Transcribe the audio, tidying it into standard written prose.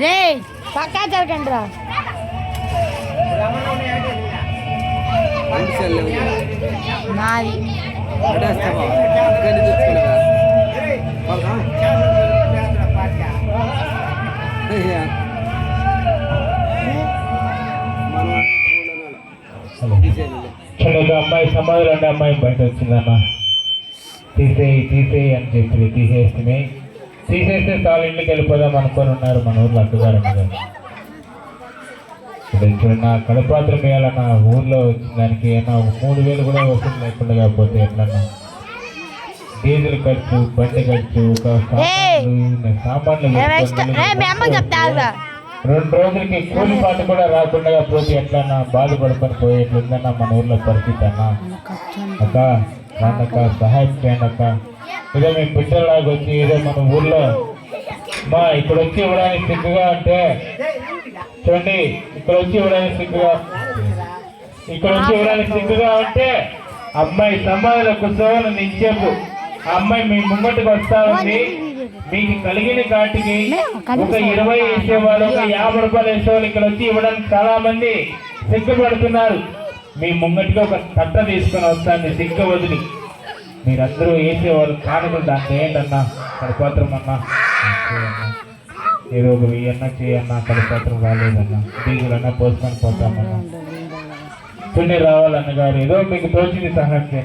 రే పక్కా జరగండి రా. నాది అమ్మాయి సమాధిలో అమ్మాయి బయట వచ్చిందన్న. తీసేయి అని చెప్పి తీసేస్తే చాలు ఇంటికి వెళ్ళిపోదాం అనుకొని ఉన్నారు మన ఊర్లో అక్కగారు. ఇప్పుడు నా కడపాత్రం వేయాలన్న ఊర్లో వచ్చిన దానికి ఏమన్నా 3,000 కూడా వసూలు లేకుండా కాకపోతే ఎట్లన్నా డీజిల్ ఖర్చు, బండి ఖర్చు, సామాన్లు 2 రోజులకి కూలి పాట కూడా రాకుండా పోతే ఎట్లన్నా బాధపడుకొని పోయేట్లుందన్న మన ఊర్లో పరిస్థితి అన్న. అక్క నాన్నక్క సహాయం చేయండి అక్క. ఏదో మీ బిడ్డలాగా వచ్చి ఏదో మన ఊర్లో ఇక్కడ వచ్చి ఇవ్వడానికి సిగ్గుగా అంటే చూడండి, ఇక్కడ వచ్చి ఇవ్వడానికి సిగ్గుగా ఉంటే అమ్మాయి సమాధిలో కూర్చోని నించేపు ఆ అమ్మాయి మీ ముంగటికి వస్తా ఉంది. మీకు కలిగిన కాటికి ఒక 20 వేసేవాళ్ళు, ఒక 50 రూపాయలు వేసేవాళ్ళు ఇక్కడ వచ్చి ఇవ్వడానికి చాలా మంది సిగ్గుపడుతున్నారు. మీ ముంగటికి ఒక కట్ట తీసుకొని వస్తాను సిగ్గు వదిలి. మీరందరూ వేసేవాళ్ళు కానుకుంటే అంత ఏంటన్నా కడపాత్రం అన్నా ఏదో ఒక 1000 అన్నా చేయన్నా కడపాత్రం రాలేదన్నా డీజిల్ అన్నా పోసుకొని పోతామన్నా. కొన్ని రావాలన్నగారు ఏదో మీకు తోచింది సహాయం చేయండి.